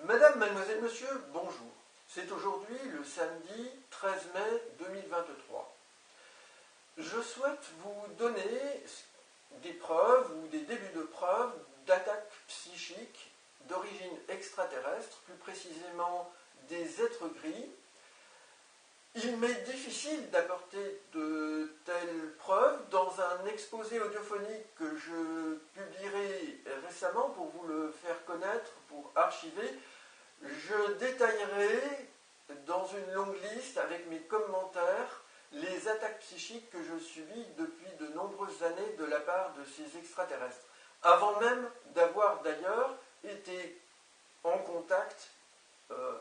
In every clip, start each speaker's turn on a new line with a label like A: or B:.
A: Madame, mademoiselle, monsieur, bonjour. C'est aujourd'hui le samedi 13 mai 2023. Je souhaite vous donner des preuves ou des débuts de preuves d'attaques psychiques d'origine extraterrestre, plus précisément des êtres gris. Il m'est difficile d'apporter de telles preuves dans un exposé audiophonique que je publierai récemment pour vous le faire connaître, pour archiver. Je détaillerai dans une longue liste avec mes commentaires les attaques psychiques que je subis depuis de nombreuses années de la part de ces extraterrestres, avant même d'avoir d'ailleurs été en contact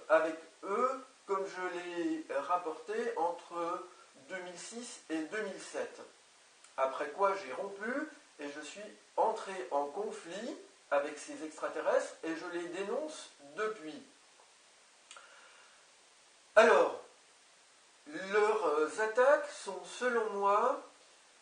A: avec eux, comme je l'ai rapporté entre 2006 et 2007. Après quoi j'ai rompu et je suis entré en conflit avec ces extraterrestres et je les dénonce depuis. Alors, leurs attaques sont selon moi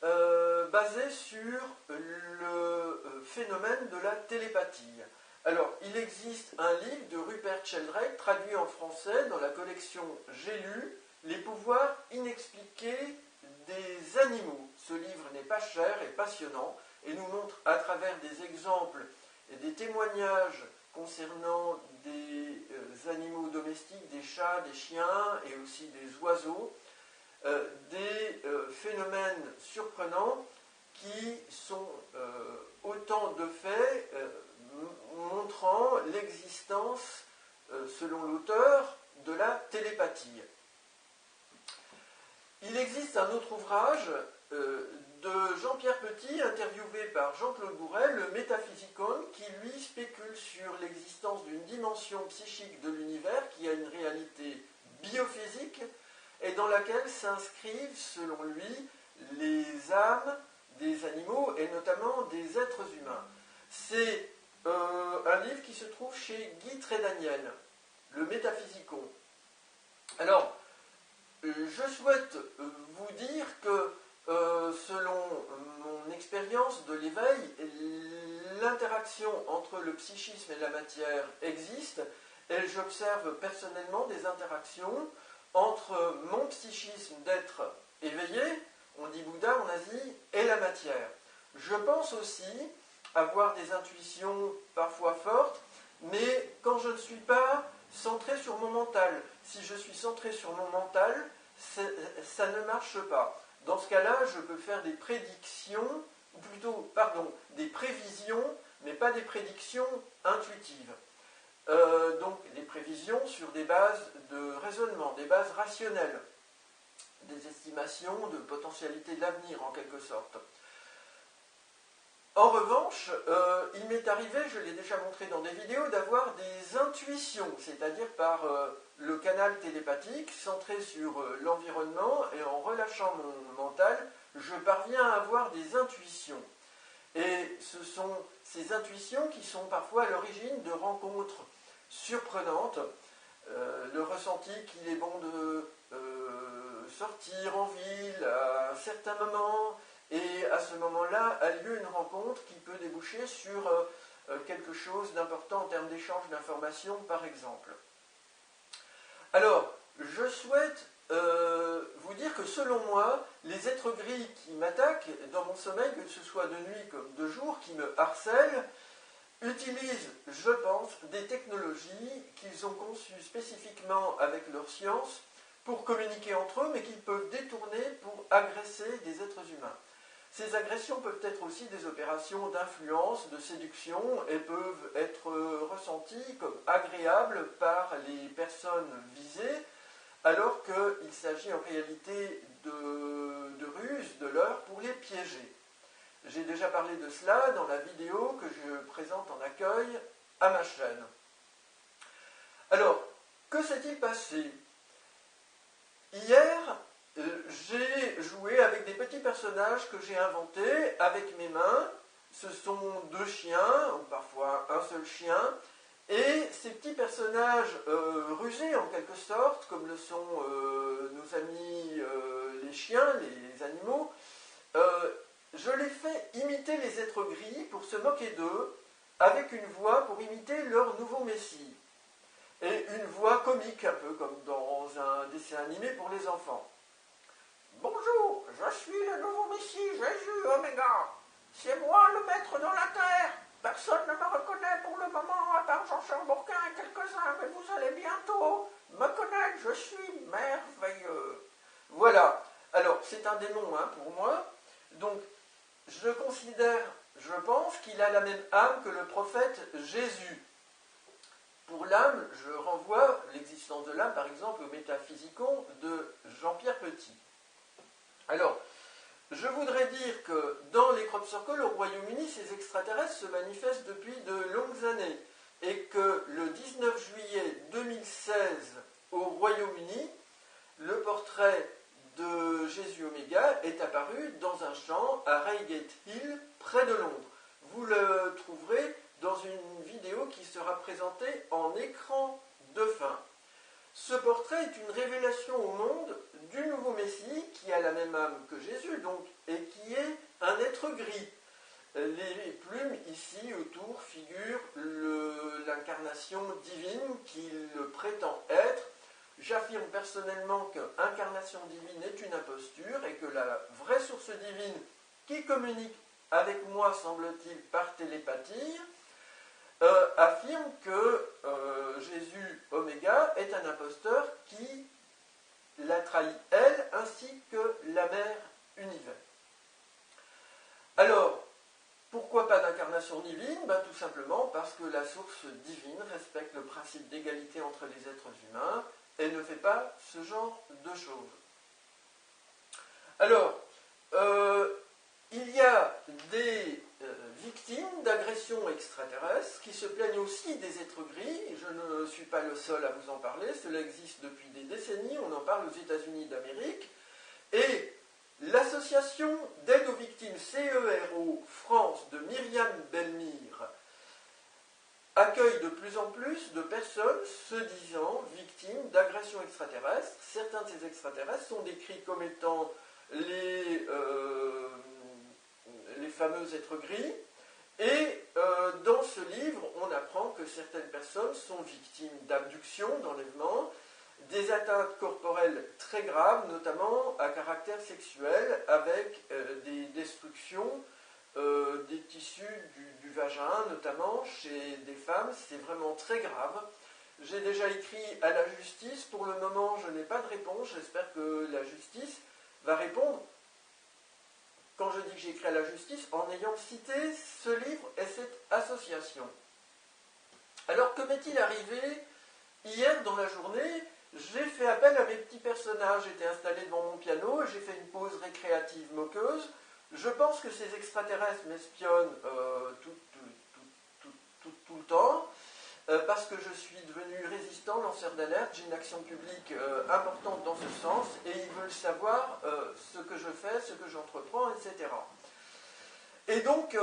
A: basées sur le phénomène de la télépathie. Alors, il existe un livre de Rupert Sheldrake, traduit en français dans la collection J'ai lu, Les pouvoirs inexpliqués des animaux. Ce livre n'est pas cher et passionnant et nous montre à travers des exemples et des témoignages concernant des animaux domestiques, des chats, des chiens et aussi des oiseaux, des phénomènes surprenants qui sont autant de faits montrant l'existence, selon l'auteur, de la télépathie. Il existe un autre ouvrage de Jean-Pierre Petit, interviewé par Jean-Claude Bourrel, le Métaphysicon, qui lui spécule sur l'existence d'une dimension psychique de l'univers qui a une réalité biophysique et dans laquelle s'inscrivent, selon lui, les âmes des animaux et notamment des êtres humains. C'est un livre qui se trouve chez Guy Trédaniel, le Métaphysicon. Alors, je souhaite vous dire que, selon mon expérience de l'éveil, l'interaction entre le psychisme et la matière existe, et j'observe personnellement des interactions entre mon psychisme d'être éveillé, on dit Bouddha en Asie, et la matière. Je pense aussi avoir des intuitions parfois fortes, mais quand je ne suis pas centré sur mon mental. Si je suis centré sur mon mental, ça ne marche pas. Dans ce cas-là, je peux faire des prédictions, ou plutôt, des prévisions, mais pas des prédictions intuitives. Donc des prévisions sur des bases de raisonnement, des bases rationnelles, des estimations de potentialité de l'avenir en quelque sorte. En revanche, il m'est arrivé, je l'ai déjà montré dans des vidéos, d'avoir des intuitions, c'est-à-dire par le canal télépathique, centré sur l'environnement, et en relâchant mon mental, je parviens à avoir des intuitions. Et ce sont ces intuitions qui sont parfois à l'origine de rencontres surprenantes, le ressenti qu'il est bon de sortir en ville à un certain moment, et à ce moment-là a lieu une rencontre qui peut déboucher sur quelque chose d'important en termes d'échange d'informations, par exemple. Alors, je souhaite vous dire que selon moi, les êtres gris qui m'attaquent dans mon sommeil, que ce soit de nuit comme de jour, qui me harcèlent, utilisent, je pense, des technologies qu'ils ont conçues spécifiquement avec leur science pour communiquer entre eux, mais qu'ils peuvent détourner pour agresser des êtres humains. Ces agressions peuvent être aussi des opérations d'influence, de séduction, et peuvent être ressenties comme agréables par les personnes visées, alors qu'il s'agit en réalité de ruses, de leurres pour les piéger. J'ai déjà parlé de cela dans la vidéo que je présente en accueil à ma chaîne. Alors, que s'est-il passé? Hier, j'ai joué avec des petits personnages que j'ai inventés avec mes mains. Ce sont deux chiens, ou parfois un seul chien. Et ces petits personnages rusés en quelque sorte, comme le sont nos amis les chiens, les animaux, je les fais imiter les êtres gris pour se moquer d'eux, avec une voix pour imiter leur nouveau messie. une voix comique, un peu comme dans un dessin animé pour les enfants. Bonjour, je suis le nouveau Messie, Jésus Oméga. C'est moi le maître dans la terre. Personne ne me reconnaît pour le moment, à part Jean-Charles Bourquin et quelques-uns, mais vous allez bientôt me connaître, je suis merveilleux. Voilà, alors c'est un démon pour moi, donc je considère, je pense qu'il a la même âme que le prophète Jésus. Pour l'âme, je renvoie l'existence de l'âme, par exemple, au Métaphysicon de Jean-Pierre Petit. Alors, je voudrais dire que dans les crop circles au Royaume-Uni, ces extraterrestres se manifestent depuis de longues années et que le 19 juillet 2016 au Royaume-Uni, le portrait de Jésus Oméga est apparu dans un champ à Reigate Hill, près de Londres. Vous le trouverez dans une vidéo qui sera présentée en écran de fin. Ce portrait est une révélation au monde du nouveau Messie qui a la même âme que Jésus donc, et qui est un être gris. Les plumes ici autour figurent l'incarnation divine qu'il prétend être. J'affirme personnellement que l'incarnation divine est une imposture et que la vraie source divine qui communique avec moi, semble-t-il, par télépathie, affirme que Jésus Oméga est un imposteur qui la trahit elle ainsi que la mère univers. Alors, pourquoi pas d'incarnation divine? Tout simplement parce que la source divine respecte le principe d'égalité entre les êtres humains et ne fait pas ce genre de choses. Alors, il y a des victimes d'agressions extraterrestres qui se plaignent aussi des êtres gris. Je ne suis pas le seul à vous en parler, cela existe depuis des décennies, on en parle aux États-Unis d'Amérique. Et l'association d'aide aux victimes CERO France de Myriam Belmire accueille de plus en plus de personnes se disant victimes d'agressions extraterrestres. Certains de ces extraterrestres sont décrits comme étant les fameux êtres gris. Et dans ce livre, on apprend que certaines personnes sont victimes d'abductions, d'enlèvements, des atteintes corporelles très graves, notamment à caractère sexuel, avec des destructions des tissus du vagin, notamment chez des femmes. C'est vraiment très grave. J'ai déjà écrit à la justice. Pour le moment, je n'ai pas de réponse. J'espère que la justice va répondre. Quand je dis que j'ai écrit à la justice, en ayant cité ce livre et cette association. Alors, que m'est-il arrivé hier dans la journée? J'ai fait appel à mes petits personnages. J'étais installé devant mon piano et j'ai fait une pause récréative moqueuse. Je pense que ces extraterrestres m'espionnent tout le temps, parce que je suis devenu résistant, lanceur d'alerte, j'ai une action publique importante dans ce sens, et ils veulent savoir ce que je fais, ce que j'entreprends, etc. Et donc,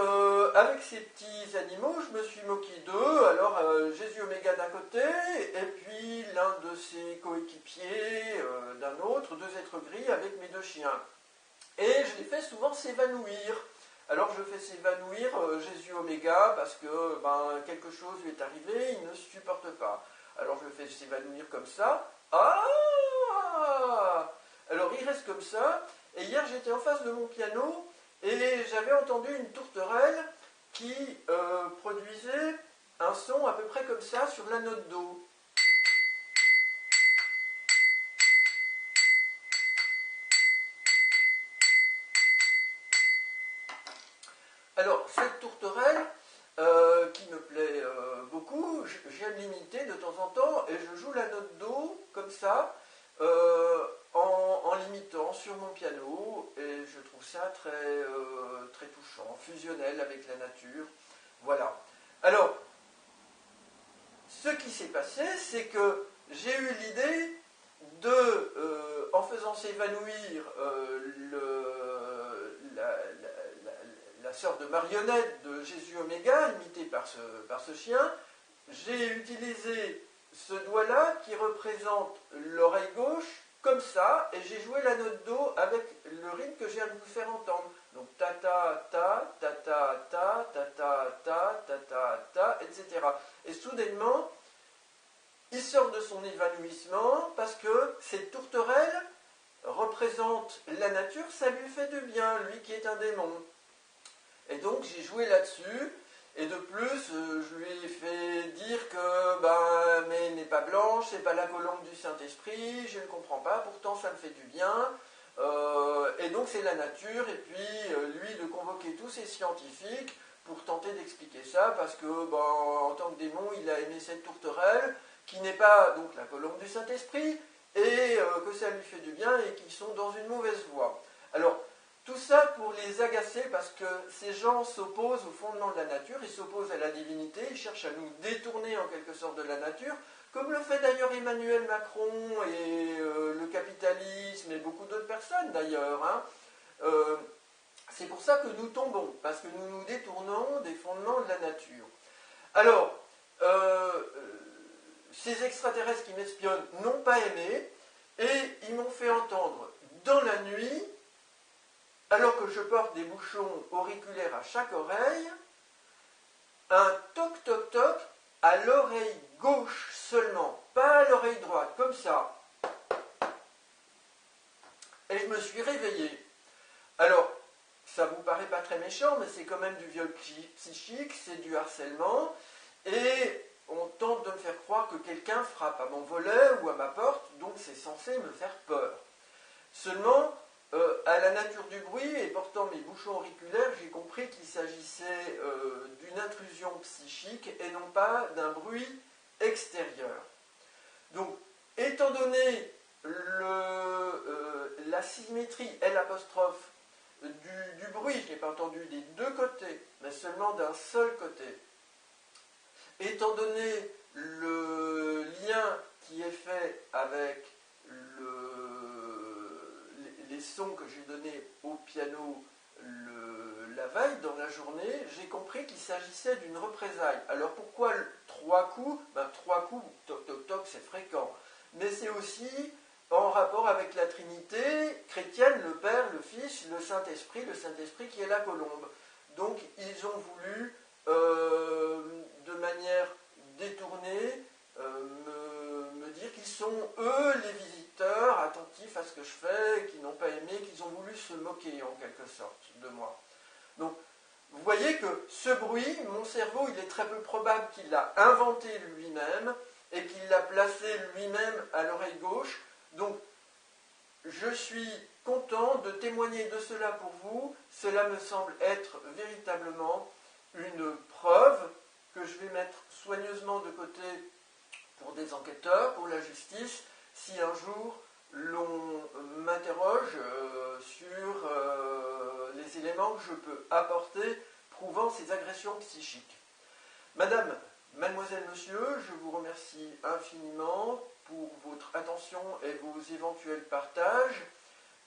A: avec ces petits animaux, je me suis moqué d'eux. Alors, Jésus Oméga d'un côté, et puis l'un de ses coéquipiers d'un autre, deux êtres gris avec mes deux chiens. Et je les fais souvent s'évanouir. Alors je fais s'évanouir Jésus Oméga parce que quelque chose lui est arrivé, il ne supporte pas. Alors je le fais s'évanouir comme ça. Ah! Alors il reste comme ça. Et hier j'étais en face de mon piano et j'avais entendu une tourterelle qui produisait un son à peu près comme ça sur la note Do. Alors, cette tourterelle, qui me plaît beaucoup, j'aime l'imiter de temps en temps, et je joue la note Do, comme ça, en l'imitant sur mon piano, et je trouve ça très, très touchant, fusionnel avec la nature. Voilà. Alors, ce qui s'est passé, c'est que j'ai eu l'idée de, en faisant s'évanouir la sorte de marionnette de Jésus Oméga, imitée par ce chien, j'ai utilisé ce doigt-là qui représente l'oreille gauche, comme ça, et j'ai joué la note Do avec le rythme que je viens de vous faire entendre. Donc ta ta ta, ta ta ta, ta ta ta, ta ta ta, etc. Et soudainement, il sort de son évanouissement parce que cette tourterelle représente la nature, ça lui fait du bien, lui qui est un démon. Et donc j'ai joué là-dessus, et de plus, je lui ai fait dire que mais n'est pas blanche, c'est pas la colombe du Saint-Esprit, je ne comprends pas, pourtant ça me fait du bien. Et donc c'est la nature, et puis lui de convoquer tous ces scientifiques pour tenter d'expliquer ça, parce que en tant que démon, il a aimé cette tourterelle, qui n'est pas donc la colombe du Saint-Esprit, et que ça lui fait du bien, et qu'ils sont dans une mauvaise voie. Alors, tout ça pour les agacer, parce que ces gens s'opposent au fondement de la nature, ils s'opposent à la divinité, ils cherchent à nous détourner en quelque sorte de la nature, comme le fait d'ailleurs Emmanuel Macron et le capitalisme et beaucoup d'autres personnes d'ailleurs. Hein. C'est pour ça que nous tombons, parce que nous nous détournons des fondements de la nature. Alors, ces extraterrestres qui m'espionnent n'ont pas aimé, et ils m'ont fait entendre dans la nuit, alors que je porte des bouchons auriculaires à chaque oreille, un toc-toc-toc à l'oreille gauche seulement, pas à l'oreille droite, comme ça. Et je me suis réveillé. Alors, ça vous paraît pas très méchant, mais c'est quand même du viol psychique, c'est du harcèlement, et on tente de me faire croire que quelqu'un frappe à mon volet ou à ma porte, donc c'est censé me faire peur. Seulement, à la nature du bruit, et portant mes bouchons auriculaires, j'ai compris qu'il s'agissait d'une intrusion psychique et non pas d'un bruit extérieur. Donc, étant donné la symétrie L' du bruit, je n'ai pas entendu des deux côtés, mais seulement d'un seul côté, étant donné le lien qui est fait avec les sons que j'ai donnés au piano la veille dans la journée, j'ai compris qu'il s'agissait d'une représailles. Alors pourquoi 3 coups? 3 coups, toc toc toc, c'est fréquent. Mais c'est aussi en rapport avec la Trinité chrétienne, le Père, le Fils, le Saint-Esprit qui est la colombe. Donc ils ont voulu, de manière détournée, me dire qu'ils sont eux les visiteurs attentifs à ce que je fais, qui n'ont pas aimé, qu'ils ont voulu se moquer en quelque sorte de moi. Donc vous voyez que ce bruit, mon cerveau, il est très peu probable qu'il l'a inventé lui-même et qu'il l'a placé lui-même à l'oreille gauche. Donc je suis content de témoigner de cela pour vous. Cela me semble être véritablement une preuve que je vais mettre soigneusement de côté pour des enquêteurs, pour la justice, si un jour l'on m'interroge sur les éléments que je peux apporter prouvant ces agressions psychiques. Madame, mademoiselle, monsieur, je vous remercie infiniment pour votre attention et vos éventuels partages.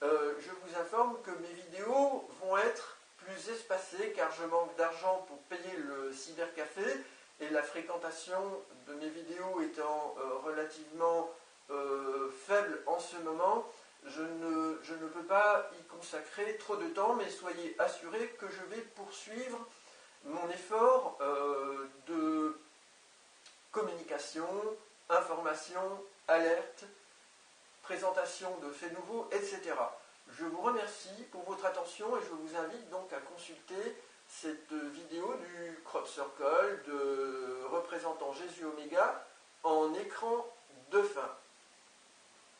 A: Je vous informe que mes vidéos vont être plus espacées car je manque d'argent pour payer le cybercafé et la fréquentation de mes vidéos étant relativement faible en ce moment, je ne peux pas y consacrer trop de temps, mais soyez assurés que je vais poursuivre mon effort de communication, information, alerte, présentation de faits nouveaux, etc. Je vous remercie pour votre attention et je vous invite donc à consulter cette vidéo du crop circle de représentant Jésus Oméga en écran